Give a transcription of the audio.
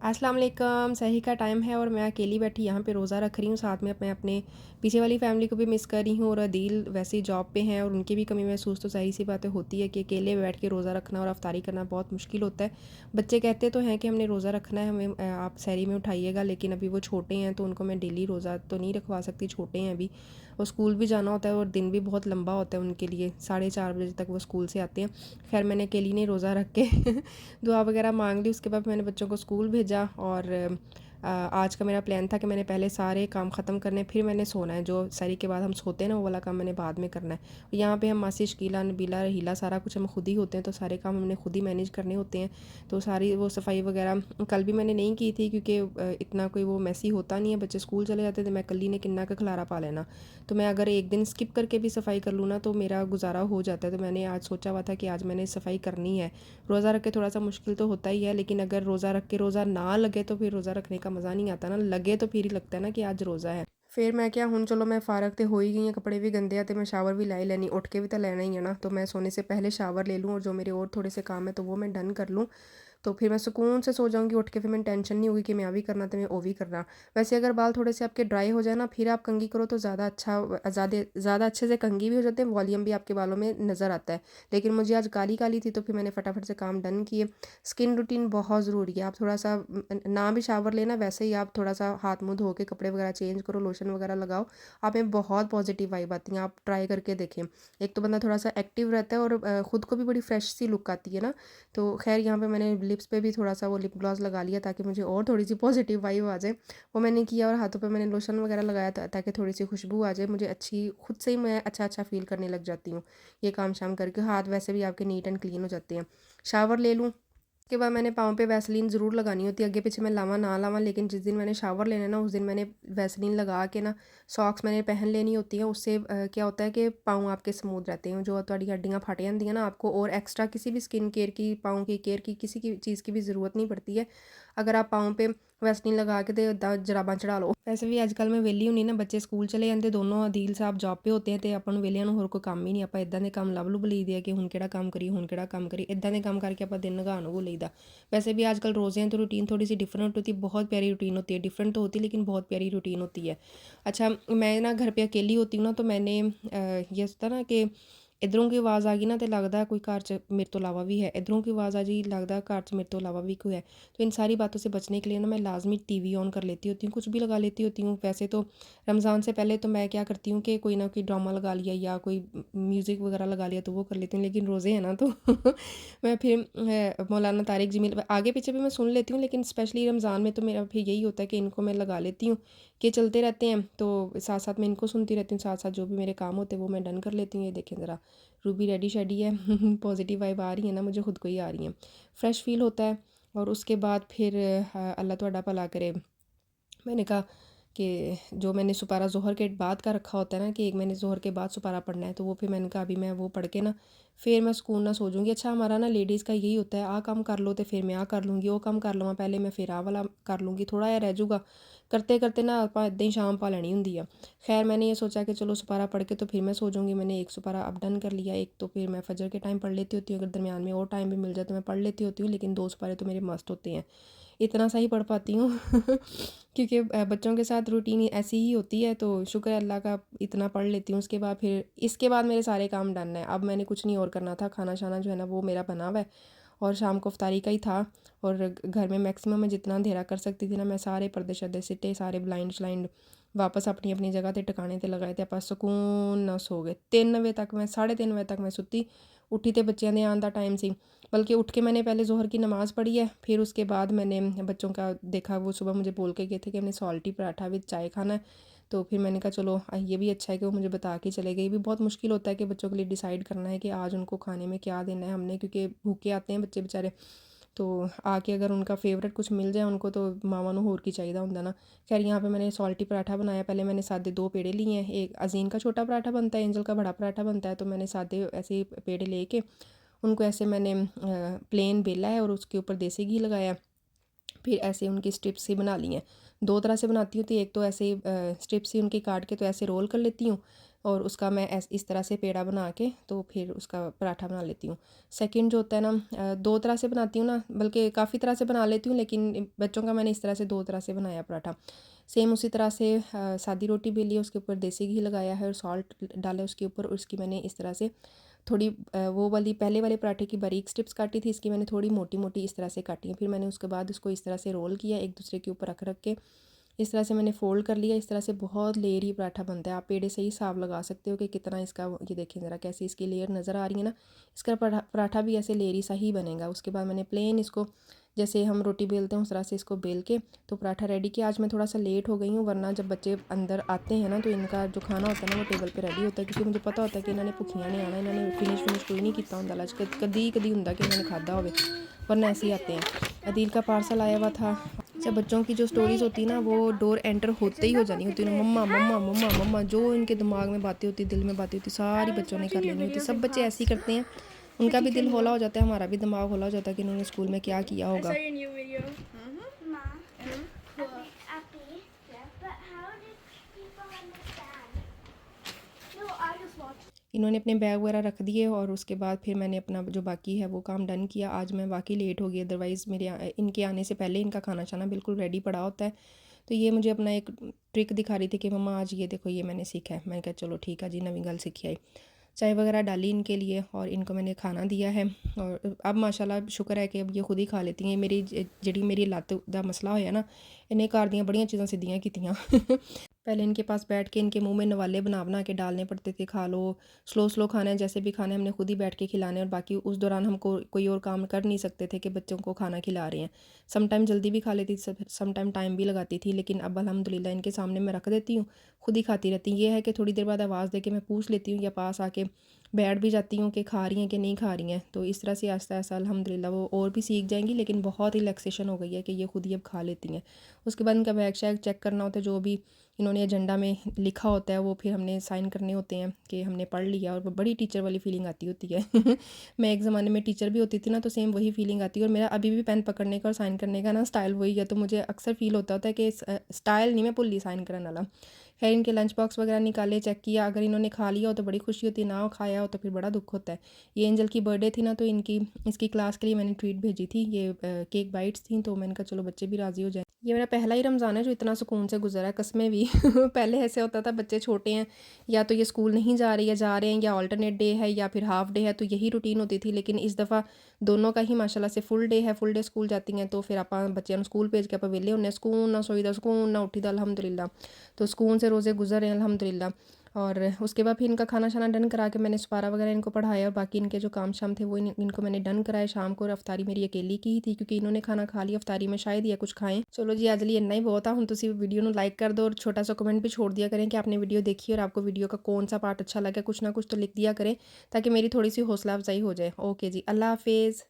अस्सलाम वालेकुम। सही का टाइम है और मैं अकेली बैठी यहाँ पे रोज़ा रख रही हूँ। साथ में मैं अपने पीछे वाली फ़ैमिली को भी मिस कर रही हूँ और अदील वैसे ही जॉब पे हैं और उनकी भी कमी महसूस तो ज़ाहिर सी बातें होती है कि अकेले बैठ के रोज़ा रखना और अफ्तारी करना बहुत मुश्किल होता है। बच्चे कहते तो हैं कि हमने रोज़ा रखना है, हमें आप सहरी में उठाइएगा, लेकिन अभी वो छोटे हैं तो उनको मैं डेली रोज़ा तो नहीं रखवा सकती, छोटे हैं अभी। और स्कूल भी जाना होता है और दिन भी बहुत लंबा होता है उनके लिए, 4:30 बजे तक वो स्कूल से आते हैं। खैर मैंने अकेली नहीं रोज़ा रख के दुआ वगैरह मांग ली। उसके बाद मैंने बच्चों को स्कूल भेजा और आज का मेरा प्लान था कि मैंने पहले सारे काम ख़त्म करने फिर मैंने सोना है। जो सरी के बाद हम सोते हैं ना, वो वाला काम मैंने बाद में करना है। यहाँ पे हम मासी शकीला नबीला रहीला सारा कुछ हम खुद ही होते हैं, तो सारे काम हमने खुद ही मैनेज करने होते हैं। तो सारी वो सफाई वगैरह कल भी मैंने नहीं की थी क्योंकि इतना कोई वो मैसी होता नहीं है, बच्चे स्कूल चले जाते थे, मैं कल ने किन्ना का खलारा पा लेना। तो मैं अगर एक दिन स्किप करके भी सफाई कर लूँ ना तो मेरा गुजारा हो जाता है। तो मैंने आज सोचा हुआ था कि आज मैंने सफाई करनी है। रोज़ा रख के थोड़ा सा मुश्किल तो होता ही है, लेकिन अगर रोज़ा रख के रोज़ा ना लगे तो फिर रोज़ा रखने का मज़ा नहीं आता ना, लगे तो फिर ही लगता है ना कि आज रोज़ा है। फिर मैं क्या हूँ, चलो मैं फारग तो हो ही गई हूँ, कपड़े भी गंदे आते, मैं शावर भी लाई लेनी, उठ के भी तो लेना ही है ना। तो मैं सोने से पहले शावर ले लूँ और जो मेरे और थोड़े से काम है तो वो मैं डन कर लूँ। तो फिर मैं सुकून से सो जाऊँगी उठ के, फिर मैंने टेंशन नहीं होगी कि मैं अभी करना तो मैं वो भी करना। वैसे अगर बाल थोड़े से आपके ड्राई हो जाए ना, फिर आप कंघी करो तो ज़्यादा अच्छा, ज़्यादा ज़्यादा अच्छे से कंघी भी हो जाते हैं, वॉल्यूम भी आपके बालों में नज़र आता है। लेकिन मुझे आज काली काली थी तो फिर मैंने फटाफट से काम डन किए। स्किन रूटीन बहुत ज़रूरी है, आप थोड़ा सा ना भी शावर लेना, वैसे ही आप थोड़ा सा हाथ मुँह धो के कपड़े वगैरह चेंज करो, लोशन वगैरह लगाओ, आप में बहुत पॉजिटिव वाइब आती हैं। आप ट्राई करके देखें। एक तो बंदा थोड़ा सा एक्टिव रहता है और ख़ुद को भी बड़ी फ्रेश सी लुक आती है ना। तो खैर यहाँ पे मैंने लिप्स पे भी थोड़ा सा वो लिप ग्लॉस लगा लिया ताकि मुझे और थोड़ी सी पॉजिटिव वाइब आ जाए, वो मैंने किया। और हाथों पे मैंने लोशन वगैरह लगाया ताकि थोड़ी सी खुशबू आ जाए मुझे अच्छी, खुद से ही मैं अच्छा अच्छा फील करने लग जाती हूँ ये काम शाम करके। हाथ वैसे भी आपके नीट एंड क्लीन हो जाते हैं। शावर ले लूँ, उसके बाद मैंने पाँव पे वैसलीन ज़रूर लगानी होती है, आगे पीछे मैं लावा ना लावा, लेकिन जिस दिन मैंने शावर लेना है ना उस दिन मैंने वैसलीन लगा के ना सॉक्स मैंने पहन लेनी होती है। उससे क्या होता है कि पाँव आपके स्मूथ रहते हैं, जो ਤੁਹਾਡੀ हड्डियाँ फट जाती हैं ना, आपको और एक्स्ट्रा किसी भी स्किन केयर की, पाँव की केयर की, किसी की चीज़ की भी ज़रूरत नहीं पड़ती है अगर आप पाँव पे वैसलीन लगा के तो जराबां चढ़ा लो। वैसे भी अजकल मैं ਵਿਹਲੀ ਹੁੰਦੀ ना, बच्चे स्कूल चले जाते दोनों, ਅਦੀਲ ਸਾਹਿਬ ਜੌਬ पे होते हैं तो ਆਪਾਂ ਨੂੰ ਵਿਹਲਿਆਂ ਨੂੰ ਹੋਰ ਕੋਈ ਕੰਮ ਹੀ ਨਹੀਂ, ਆਪਾਂ ਇਦਾਂ ਦੇ ਕੰਮ ਲੱਭ ਲੁੱਭ ਲਈਦੇ ਆ ਕਿ ਹੁਣ ਕਿਹੜਾ ਕੰਮ ਕਰੀਏ, ਹੁਣ ਕਿਹੜਾ ਕੰਮ ਕਰੀਏ, ਇਦਾਂ ਦੇ ਕੰਮ ਕਰਕੇ ਆਪਾਂ दिन नगा ਨੂੰ लईदा। वैसे भी आजकल रोज़े हैं तो रूटीन थोड़ी सी डिफरेंट होती है, बहुत प्यारी रूटीन होती है, डिफरेंट तो होती है लेकिन बहुत प्यारी रूटीन होती है। अच्छा, मैं ना घर पे अकेली होती हूँ ना, तो मैंने ये होता ना कि इधरों की आवाज़ आ गई ना तो लगता कोई घर च मेरे तो अलावा भी है, इधरों की आवाज़ आ जी लगता घर च मेरे तो अलावा भी कोई है। तो इन सारी बातों से बचने के लिए ना मैं लाजमी टीवी ऑन कर लेती होती हूँ, कुछ भी लगा लेती होती हूँ। वैसे तो रमज़ान से पहले तो मैं क्या करती हूँ कि कोई ना कोई ड्रामा लगा लिया या कोई म्यूज़िक वगैरह लगा लिया तो वो कर लेती हूँ, लेकिन रोज़े हैं ना तो मैं फिर मौलाना तारिक जमील आगे पीछे भी मैं सुन लेती हूँ, लेकिन स्पेशली रमज़ान में तो मेरा फिर यही होता है कि इनको मैं लगा लेती हूँ कि चलते रहते हैं, तो साथ साथ मैं इनको सुनती रहती हूँ, साथ साथ जो भी मेरे काम होते हैं वो मैं डन कर लेती हूँ। ये देखें ज़रा, रूबी रेडी शेडी है पॉजिटिव वाइब आ रही है ना, मुझे खुद को ही आ रही है, फ्रेश फील होता है। और उसके बाद फिर अल्लाह तुहाडा भला करे। मैंने कहा कि जो मैंने सुपारा ज़ोहर के बाद का रखा होता है ना कि एक मैंने ज़ोहर के बाद सुपारा पढ़ना है, तो वो फिर मैंने कहा अभी मैं वो पढ़ के ना फिर मैं सुकून ना सो जाऊँगी। अच्छा, हमारा ना लेडीज़ का यही होता है, आ काम कर लो तो फिर मैं आ कर लूँगी, वो काम कर लवां पहले मैं फिर आ वाला कर लूँगी, थोड़ा जिहा रह जूगा, करते करते ना ਆਪਾਂ इदां ही शाम पा लेनी होंदी है। खैर मैंने ये सोचा कि चलो सुपारा पढ़ के तो फिर मैं सो जाऊँगी। मैंने एक सुपारा अब डन कर लिया, एक तो फिर मैं फजर के टाइम पढ़ लेती होती हूँ, अगर दरमियान में और टाइम भी मिल जाए तो मैं पढ़ लेती होती हूँ, लेकिन 2 सुपारे तो मेरे मस्त होते हैं, इतना सा ही पढ़ पाती हूँ क्योंकि बच्चों के साथ रूटीन ऐसी ही होती है, तो शुक्र है अल्लाह का इतना पढ़ लेती हूँ। उसके बाद फिर इसके बाद मेरे सारे काम डन है, अब मैंने कुछ नहीं और करना था, खाना शाना जो है ना वो मेरा बना हुआ है और शाम को इफ्तारी का ही था। और घर में मैक्सिमम मैं जितना अंधेरा कर सकती थी ना, मैं सारे पर्दे शर्दे सिटे, सारे ब्लाइंड श्लाइंड वापस अपनी अपनी जगह ते टकाने ते लगाए ते ਆਪਾਂ सुकून ना सो गए। 3 बजे तक मैं, 3:30 बजे तक मैं सुती, उठी तो बच्चों के आने का टाइम सी, बल्कि उठ के मैंने पहले ज़ोहर की नमाज़ पढ़ी है, फिर उसके बाद मैंने बच्चों का देखा, वो सुबह मुझे बोल के गए थे कि हमने सॉल्टी पराठा विद चाय खाना है। तो फिर मैंने कहा चलो ये भी अच्छा है कि वो मुझे बता के चले गए। ये भी बहुत मुश्किल होता है कि बच्चों के लिए डिसाइड करना है कि आज उनको खाने में क्या देना है हमने, क्योंकि भूखे आते हैं बच्चे बेचारे, तो आके अगर उनका फेवरेट कुछ मिल जाए उनको तो मावां नूं होर की चाहिदा हुंदा ना। खैर यहाँ पे मैंने सॉल्टी पराठा बनाया, पहले मैंने सादे 2 पेड़े लिए हैं, एक अजीन का छोटा पराठा बनता है, एंजल का बड़ा पराठा बनता है, तो मैंने सादे ऐसे ही पेड़े लेके उनको ऐसे मैंने प्लेन बेला है और उसके ऊपर देसी घी लगाया, फिर ऐसे उनकी स्ट्रिप्स ही बना ली हैं। 2 तरह से बनाती हूँ, तो एक तो ऐसे स्ट्रिप्स ही उनकी काट के तो ऐसे रोल कर लेती हूँ, और उसका मैं इस तरह से पेड़ा बना के तो फिर उसका पराठा बना लेती हूँ। सेकंड जो होता है ना, दो तरह से बनाती हूँ ना, बल्कि काफ़ी तरह से बना लेती हूँ, लेकिन बच्चों का मैंने इस तरह से दो तरह से बनाया पराठा। सेम उसी तरह से सादी रोटी बेली है, उसके ऊपर देसी घी लगाया है और सॉल्ट डाला उसके ऊपर, और उसकी मैंने इस तरह से थोड़ी वो वाली पहले वाले पराठे की बारीक स्ट्रिप्स काटी थी, इसकी मैंने थोड़ी मोटी मोटी इस तरह से काटी है। फिर मैंने उसके बाद इसको इस तरह से रोल किया, एक दूसरे के ऊपर रख रख के इस तरह से मैंने फ़ोल्ड कर लिया। इस तरह से बहुत लेयरी पराठा बनता है। आप पेड़े से ही हिसाब लगा सकते हो कि कितना इसका, ये देखें ज़रा कैसी इसकी लेयर नज़र आ रही है ना, इसका पराठा भी ऐसे लेयरी सा ही बनेगा। उसके बाद मैंने प्लेन इसको जैसे हम रोटी बेलते हैं उस तरह से इसको बेल के तो पराठा रेडी किया। आज मैं थोड़ा सा लेट हो गई हूँ, वरना जब बच्चे अंदर आते हैं ना तो इनका जो खाना होता है ना वो टेबल पे रेडी होता है, क्योंकि मुझे पता होता है कि इन्होंने भुखियां नहीं आना, इन्होंने फिनिश कोई नहीं किया होंगे लंच, कदी कदी होंगे कि इन्होंने खादा होवे, वरना ऐसे ही आते हैं। अदील का पार्सल आया हुआ था। जब बच्चों की जो स्टोरीज़ होती है ना वो डोर एंटर होते ही हो जानी होती है, मम्मा मम्मा मम्मा मम्मा, जो इनके दिमाग में बातें होती, दिल में बातें होती, सारी बच्चों ने कर लेनी होती। सब बच्चे ऐसे ही करते हैं, उनका भी दिल हौला हो जाता है, हमारा भी दिमाग हौला हो जाता है कि इन्होंने स्कूल में क्या किया होगा। इन्होंने अपने बैग वगैरह रख दिए और उसके बाद फिर मैंने अपना जो बाकी है वो काम डन किया। आज मैं वाकई लेट हो गई, अदरवाइज़ इनके आने से पहले इनका खाना शाना बिल्कुल रेडी पड़ा होता है। तो ये मुझे अपना एक ट्रिक दिखा रही थी कि मम्मा आज ये देखो ये मैंने सीखा है। मैंने कहा चलो ठीक है जी, नवी गल सीखी आई। चाय वगैरह डाली इनके लिए और इनको मैंने खाना दिया है, और अब माशाल्लाह शुक्र है कि अब ये खुद ही खा लेती हैं। मेरी जी मेरी लत्त दा मसला होया ना, इन्हें घर दियाँ बड़ियां चीज़ां सीधियां कीतियां पहले इनके पास बैठ के इनके मुंह में नवाले बना बना के डालने पड़ते थे, खा लो, स्लो स्लो खाना है, जैसे भी खाना है हमने खुद ही बैठ के खिलाने, और बाकी उस दौरान हमको कोई और काम कर नहीं सकते थे कि बच्चों को खाना खिला रहे हैं। सम टाइम जल्दी भी खा लेती थी, सम टाइम भी लगाती थी, लेकिन अब अल्हम्दुलिल्लाह इनके सामने मैं रख देती हूँ, खुद ही खाती रहती हैं। ये है कि थोड़ी देर बाद आवाज़ दे के मैं पूछ लेती हूँ या पास आके बैठ भी जाती हूँ कि खा रही हैं कि नहीं खा रही हैं। तो इस तरह से आहिस्ता आहिस्ता अल्हम्दुलिल्लाह वो और भी सीख जाएंगी, लेकिन बहुत रिलैक्सेशन हो गई है कि ये खुद ही अब खा लेती हैं। उसके बाद इनका बैग शैग चेक करना होता है, जो भी इन्होंने एजेंडा में लिखा होता है वो फिर हमने साइन करने होते हैं कि हमने पढ़ लिया, और बड़ी टीचर वाली फीलिंग आती होती है मैं एक ज़माने में टीचर भी होती थी ना, तो सेम वही फीलिंग आती है, और मेरा अभी भी पेन पकड़ने का और साइन करने का ना स्टाइल वही है। तो मुझे अक्सर फील होता है कि स्टाइल नहीं, मैं भुल्ली साइन करने वाला। खैर इनके लंच बॉक्स वगैरह निकाले, चेक किया, अगर इन्होंने खा लिया हो तो बड़ी खुशी होती है, ना खाया हो तो फिर बड़ा दुख होता है। ये एंजल की बर्थडे थी ना, तो इसकी क्लास के लिए मैंने ट्रीट भेजी थी, ये केक बाइट्स थी, तो मैंने कहा चलो बच्चे भी राज़ी हो जाए। ये मेरा पहला ही रमज़ान है जो इतना सुकून से गुजरा है, कसमें भी पहले ऐसे होता था बच्चे छोटे हैं या तो ये स्कूल नहीं जा रही है, जा रहे हैं, या ऑल्टरनेट डे है या फिर हाफ डे है, तो यही रूटीन होती थी। लेकिन इस दफ़ा दोनों का ही माशाल्लाह से फुल डे है, फुल डे स्कूल जाती हैं, तो फिर आप बच्चों को स्कूल भेज के आप वेले होने, सुकून ना सोई दा, सुकून ना उठी दा, अल्हम्दुलिल्लाह। तो सुकून से रोज़े गुजर रहे हैं अल्हम्दुलिल्लाह। और उसके बाद फिर इनका खाना शाना डन करा के मैंने सुपारा वगैरह इनको पढ़ाया, और बाकी इनके जो काम शाम थे वो इनको मैंने डन कराया शाम को। और अफ्तारी मेरी अकेली की ही थी, क्योंकि इन्होंने खाना खा लिया अफ्तारी में, शायद या कुछ खाएं। चलो जी आज लिए इन्ना ही बहुत है। हुण तुसी वीडियो ਨੂੰ लाइक कर दो और छोटा सा कमेंट भी छोड़ दिया करें कि आपने वीडियो देखी और आपको वीडियो का कौन सा पार्ट अच्छा लगा, कुछ ना कुछ तो लिख दिया करें ताकि मेरी थोड़ी सी हौसला अफजाई हो जाए। ओके जी, अल्लाह हाफिज़।